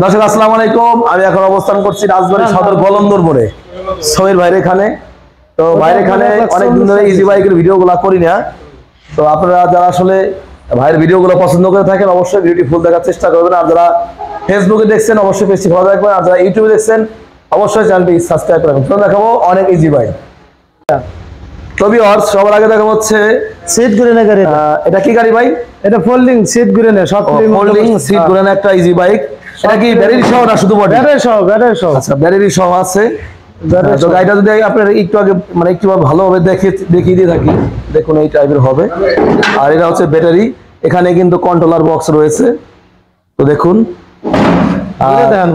দর্শক আসসালামু আলাইকুম। আমি এখন অবস্থান করছি রাজবাড়ী সদর গলন্দর মোড়ে সমীর ভাইয়ের এখানে। তো ভাইয়ের এখানে অনেকদিন ধরে ইজি বাইকের ভিডিওগুলো করি না। তো আপনারা যারা আসলে ভাইয়ের ভিডিওগুলো পছন্দ করে থাকেন অবশ্যই ভিডিওটি ফুল দেখার চেষ্টা করবেন। আর যারা ফেসবুকে দেখছেন অবশ্যই পেজটি ফলো রাখবেন। আর যারা ইউটিউবে দেখছেন অবশ্যই চ্যানেলটি সাবস্ক্রাইব রাখবেন। তো দেখাবো অনেক ইজি বাইক। তবে সবার আগে দেখা হচ্ছে সিট ঘুরেনে গাড়ি। এটা কি গাড়ি ভাই? এটা ফোল্ডিং সিট ঘুরেনে, সব ফোল্ডিং সিট ঘুরেনে একটা ইজি বাইক। এটা কি ব্যাটারি সহ না শুধু বডি? ব্যাটারি সহ। আচ্ছা, ব্যাটারি সহ আছে। তো গাড়িটা যদি আপনার একটু আগে মানে একটু ভালোভাবে দেখিয়ে দিয়ে থাকি, দেখুন এই টাইপের হবে। আর এটা হচ্ছে ব্যাটারি, এখানে কিন্তু কন্ট্রোলার বক্স রয়েছে। তো দেখুন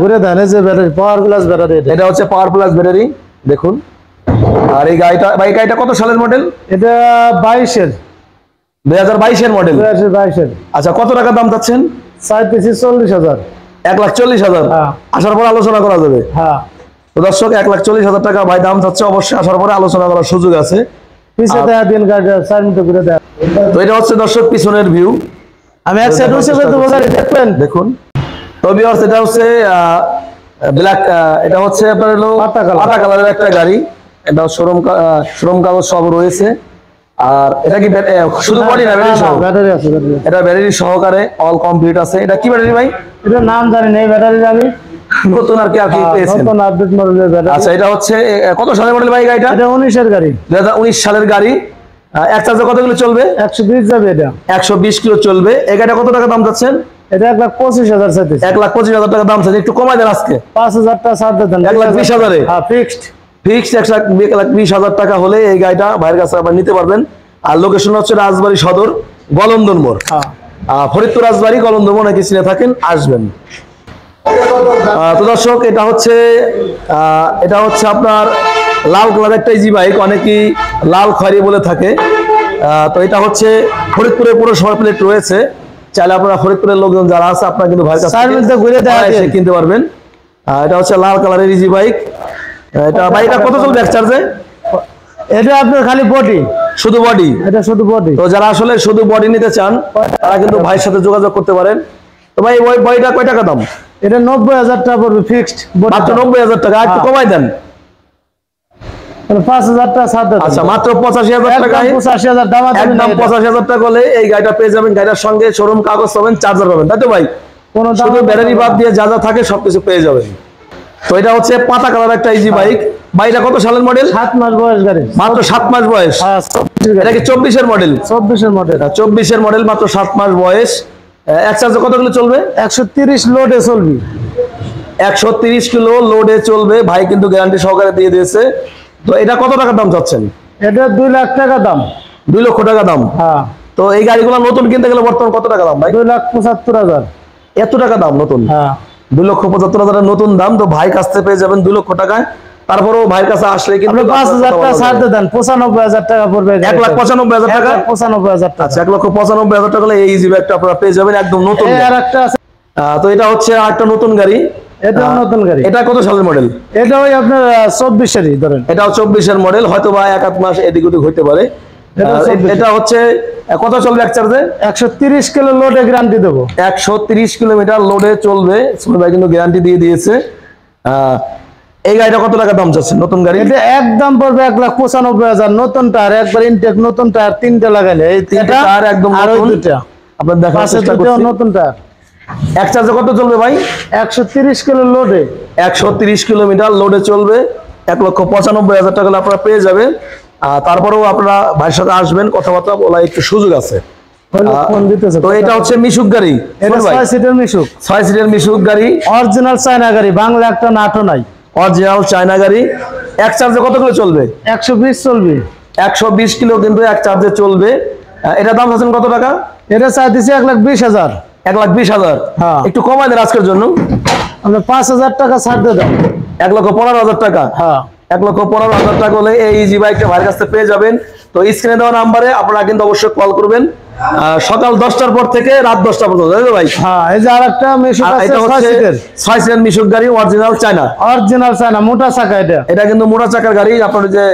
ঘুরে দেন এই যে ব্যাটারি, পাওয়ার প্লাস ব্যাটারি। এটা হচ্ছে পাওয়ার প্লাস ব্যাটারি, দেখুন। আর এই গাড়িটা কত সালের মডেল? এটা 2022 এর মডেল। 2022 আচ্ছা, কত টাকা দাম চাচ্ছেন? 40,000। 1,40,000। আসার পর আলোচনা করা যাবে। হ্যাঁ। তো দর্শক 1,40,000 টাকা ভাই দাম চাচ্ছে। অবশ্যই আসার পরে আলোচনা করার সুযোগ আছে। পিছে দেয়া দিন গাড়িটা সাইড মতো ঘুরে দেয়া। তো এটা হচ্ছে দর্শক পিছনের ভিউ। আমি এক সাইড উঠে দেবো গাড়ি, দেখবেন দেখুন। তো ভিউয়ার্স এটা হচ্ছে ব্ল্যাক, এটা হচ্ছে আপনার হলো পাতা কালারের একটা গাড়ি। এটা শোরুম কাগজ সব রয়েছে। আর এটা কি শুধু বডি না ব্যাটারি সহ? ব্যাটারি আছে, এটা ব্যাটারি সহকারে অল কমপ্লিট আছে। এটা কি ব্যাটারি ভাই? এটা নাম জানি না, এই ব্যাটারি আমি নতুন আর কি পেয়েছেন। নতুন আপডেট মডেলের ব্যাটারি। আচ্ছা, এটা হচ্ছে কত সালের মডেল ভাই গাড়িটা? এটা 19 এর গাড়ি। 2019 সালের গাড়ি। এক চার্জে কত কিলো চলবে? 120 যাবে। এটা 120 কিলো চলবে। এই গাড়িটা কত টাকা দাম যাচ্ছেন? এটা 1,25,000 চাইছে। 1,25,000 টাকা দাম চাচ্ছেন। একটু কমাই দেন আজকে। 5,000 টাকা ছাড় দেন। 1,20,000 এ? হ্যাঁ, ফিক্সড 1,20,000 টাকা হলে এই গাড়িটা ভাইয়ের কাছে আপনারা নিতে পারবেন। আর লোকেশন হচ্ছে রাজবাড়ী সদর গলন্দর মোড়। ফরিদপুর রাজবাড়ী গলন্দর মোড় নাকি চিনে থাকেন, আসবেন। তো দর্শক এটা হচ্ছে আপনার লাল কালার একটা ইজি বাইক, অনেকেই লাল খয়েরি বলে থাকে। তো এটা হচ্ছে ফরিদপুরের পৌরসভা প্লেট রয়েছে। চাইলে আপনারা ফরিদপুরের লোকজন যারা আছে আপনারা কিন্তু ভাইয়ের কাছে ঘুরে এসে কিনতে পারবেন। এটা হচ্ছে লাল কালারের ইজি বাইক। এটা বাইকটা কত চলবে এক চার্জে? এটা আপনার খালি বডি, শুধু বডি। এটা শুধু বডি। তো যারা আসলে শুধু বডি নিতে চান তারা কিন্তু ভাইয়ের সাথে যোগাযোগ করতে পারেন। তো ভাই ওই বডিটা কয় টাকা দাম? এটা 90,000 টাকা পড়বে ফিক্সড। মাত্র 90,000 টাকা। একটু কমাই দেন। 5,000 টাকা ছাড় দেন। আচ্ছা, মাত্র 85,000 টাকায়, 85,000 দাম আছে। একদম 85,000 টাকা হলে এই গাড়িটা পেয়ে যাবেন। গাড়ির সঙ্গে শোরুম কাগজ পাবেন, চার্জার পাবেন, তাই তো ভাই? শুধু ব্যাটারি বাদ দিয়ে যা যা থাকে সবকিছু পেয়ে যাবেন। তো এটা হচ্ছে পাতা কালার একটা ইজি বাইক। বাইকটা কত সালের মডেল? 7 মাস বয়স গাড়ি। মাত্র 7 মাস বয়স। হ্যাঁ, এটা কি 24 এর মডেল? 24 এর মডেল। 24 এর মডেল, মাত্র 7 মাস বয়স। এক চার্জে কত কিলো চলবে? 130 লোডে চলবে। 130 কিলো লোডে চলবে। ভাই কিন্তু গ্যারান্টি সহকারে দিয়ে দিয়েছে। তো এটা কত টাকা দাম চাচ্ছেন? এটা 2 লাখ টাকা দাম। 2 লক্ষ টাকা দাম। হ্যাঁ। তো এই গাড়িগুলো নতুন কিনতে গেলে বর্তমান কত টাকা দাম ভাই? 2,75,000। এত টাকা দাম নতুন? হ্যাঁ, 2,75,000 নতুন দাম। তো ভাই কাছ থেকে পেয়ে যাবেন 2 লক্ষ টাকায়। তারপরেও ভাইয়ের কাছে আসলে কিন্তু 5,000 টাকা ছাড় দেন। 95,000 টাকা পড়বে। 1,95,000 টাকা। 95,000 টাকা। আচ্ছা, 1,95,000 টাকা হলে এই ইজি বাইকটা আপনারা পেয়ে যাবেন একদম নতুন। আর একটা আছে। তো এটা হচ্ছে আরেকটা নতুন গাড়ি। এটা নতুন গাড়ি। এটা কত সালের মডেল? এটা ওই আপনার 24 এরই ধরেন। এটাও 24 এর মডেল, হয়তো বা 1-8 মাস এদিক ওদিক হইতে পারে। এটা হচ্ছে কত চলবে এক চার্জে? 130 কিলো লোডে গ্যারান্টি দেবো। 130 কিলোমিটার লোডে চলবে। সুমন ভাই কিন্তু গ্যারান্টি দিয়ে দিয়েছে। এই গাড়িটা কত টাকা দাম চাচ্ছে নতুন গাড়ি? এটা একদম পড়বে 1,95,000। নতুন টায়ার, একবার ইনটেক নতুন টায়ার 3টা লাগাইলে। এই 3টা টায়ার একদম নতুন। আপনারা দেখার চেষ্টা করুন। নতুন টায়ার। এক চার্জে কত চলবে ভাই? 130 কিলো লোডে। 130 কিলোমিটার লোডে চলবে। 1,95,000 টাকা আপনারা পেয়ে যাবেন। তারপরেও আপনারা ভাইয়ের সাথে আসবেন, কথাবার্তা বলা একটু সুযোগ আছে। তো এটা হচ্ছে মিশুক গাড়ি। এটা 6 সিটের মিশুক। 6 সিটের মিশুক গাড়ি, অরিজিনাল চায়না গাড়ি, বাংলা একটা নাটও নাই। অরিজিনাল চায়না গাড়ি। এক চার্জে কত কিলো চলবে? 120 চলবে। 120 কিলো কিন্তু এক চার্জে চলবে। এটা দাম আছেন কত টাকা? এটা চাইতেছি 1,20,000। 1,20,000। হ্যাঁ, একটু কমাই দেন আজকের জন্য। আমরা 5,000 টাকা ছাড় দিয়ে দাও। 1,15,000 টাকা। হ্যাঁ, 1,15,000 টাকা হলে এই ইজি বাইকটা ভাইয়ের কাছে পেয়ে যাবেন। তো স্ক্রিনে দেওয়া নাম্বারে আপনারা কিন্তু অবশ্যই কল করবেন সকাল 10টার পর থেকে রাত 10টা পর্যন্ত, তাই তো ভাই? হ্যাঁ, এই যে আরেকটা মিশুক আছে 6 সিটের। 6 সিটের মিশুক গাড়ি, অরিজিনাল চায়না। অরিজিনাল চায়না, মোটা চাকা। এটা কিন্তু মোটা চাকার গাড়ি। আপনার যে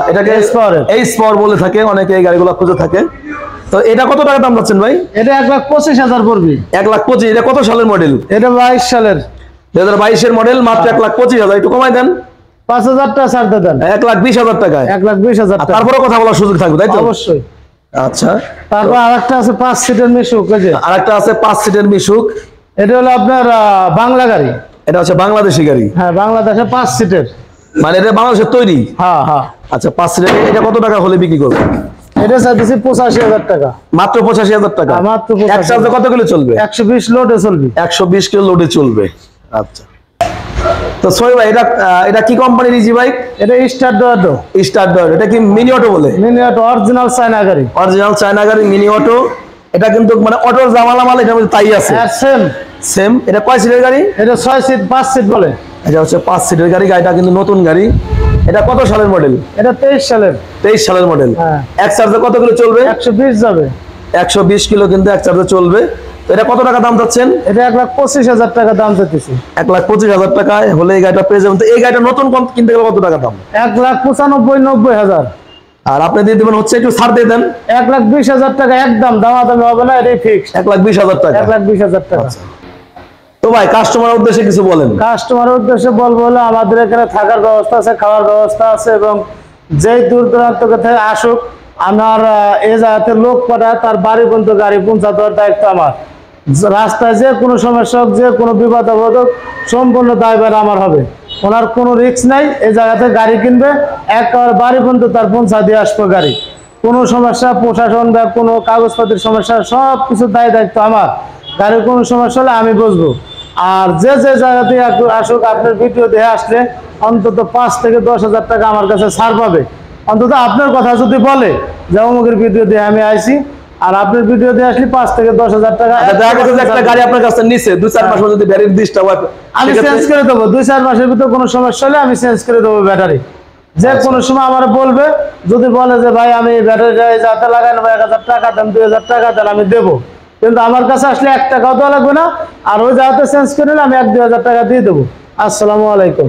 এটাকে এইচ পাওয়ার বলে থাকে অনেকে, এই গাড়িগুলো খুঁজে থাকে। তো এটা কত টাকা দাম যাচ্ছেন ভাই? এটা 1,25,000 পড়বে। 1,25,000। এটা কত সালের মডেল? এটা 22 সালের, 2022 এর মডেল, মাত্র 1,25,000। একটু কমাই দেন, 5,000 টাকা ছাড় দেন। 1,20,000 টাকায়। 1,20,000 টাকা। তারপরে কথা বলার সুযোগ থাকবে, তাই তো? অবশ্যই। আচ্ছা, তারপর আরেকটা আছে 5 সিটের মিশুক। এই যে আরেকটা আছে 5 সিটের মিশুক। এটা হলো আপনার বাংলা গাড়ি। এটা হচ্ছে বাংলাদেশি গাড়ি। হ্যাঁ, বাংলাদেশে 5 সিটের, মানে এটা বাংলাদেশের তৈরি। হ্যাঁ হ্যাঁ। আচ্ছা, 5 সিটের। এটা কত টাকা হলে বিক্রি করবেন? এটা চাইতেছি 85,000 টাকা। মাত্র 85,000 টাকা। মাত্র এক চার্জে কত কিলো চলবে? 120 লোডে চলবে। 120 কিলো লোডে চলবে। আচ্ছা, তো সোহেল ভাই, এটা কি কোম্পানির ইজি বাইক? এটা স্টার ডোয়াডো। স্টার ডয়ের। এটা কি মিনি অটো বলে? মিনি অটো, অরিজিনাল চায়না গাড়ি। অরিজিনাল চায়না গাড়ি, মিনি অটো। এটা কিন্তু মানে অটোর জামালা মাল এটার মধ্যে তাই আছে। Same same. এটা কয় সিটের গাড়ি? এটা 6 সিট 5 সিট বলে। এটা হচ্ছে 5 সিটের গাড়ি। গাড়িটা কিন্তু নতুন গাড়ি। এটা কত সালের মডেল? এটা 23 সালের। 23 সালের মডেল। হ্যাঁ। এক চার্জে কত কিলো চলবে? 120 যাবে। 120 কিলো কিন্তু এক চার্জে চলবে। তো এটা কত টাকা দাম যাচ্ছেন? এটা 1,25,000 টাকা দাম চাইতেছি। 1,25,000 টাকায় হলে এই গাড়িটা পেয়ে যাবেন। তো এই গাড়িটা নতুন কিনতে গেলে কত টাকা দাম? 1,95,90,000। আর আপনি দিয়ে দেবেন হচ্ছে, একটু ছাড় দিয়ে দেন। 1,20,000 টাকা একদম, দামাদামি হবে না, এটাই ফিক্সড। 1,20,000 টাকা। 1,20,000 টাকা। তো ভাই, কাস্টমারের উদ্দেশ্যে কিছু বলেন। কাস্টমারের উদ্দেশ্যে বলবো হলো, আমাদের এখানে থাকার ব্যবস্থা আছে, খাওয়ার ব্যবস্থা আছে, এবং যেই দূর দূরান্ত থেকে আসুক, আমার এই জায়গাতে লোক পাঠায় তার বাড়ি পর্যন্ত গাড়ি পৌঁছা দেওয়ার দায়িত্ব আমার। রাস্তায় যে কোনো সমস্যা হোক, যে কোনো বিপদ আপদ হোক, সম্পূর্ণ দায়ভার আমার হবে। ওনার কোনো রিস্ক নাই। এই জায়গাতে গাড়ি কিনবে, একবার বাড়ি পর্যন্ত তার পৌঁছা দিয়ে আসবো গাড়ি। কোনো সমস্যা, প্রশাসন বা কোনো কাগজপত্রের সমস্যা, সব কিছু দায়িত্ব আমার। গাড়ির কোনো সমস্যা হলে আমি বুঝবো। আর যে জায়গাতে আসুক, আপনার ভিডিও দেখে আসলে অন্তত 5 থেকে 10,000 টাকা আমার কাছে ছাড় পাবে। অন্তত আপনার কথা যদি বলে যে অমুকের ভিডিও দিয়ে আমি আইছি, আর আপনার ভিডিও দিয়ে আসলে 5 থেকে 10,000 টাকা। একটা গাড়ি আপনার কাছে নিচ্ছে 2-4 মাস যদি ব্যাটারি ডিস্টার্ব হয়, আমি চেঞ্জ করে দেবো। 2-4 মাসের ভিতরে কোনো সমস্যা হলে আমি চেঞ্জ করে দেবো ব্যাটারি। যে কোনো সময় আমার বলবে, যদি বলে যে ভাই আমি ব্যাটারিটা যাতে লাগাই না, 1,000 টাকা দেন, 2,000 টাকা দেন, আমি দেবো। কিন্তু আমার কাছে আসলে 1 টাকাও দেওয়া লাগবে না। আর ওই জায়গাতে চেঞ্জ করে নিলে আমি 1-2 হাজার টাকা দিয়ে দেবো। আসসালামু আলাইকুম।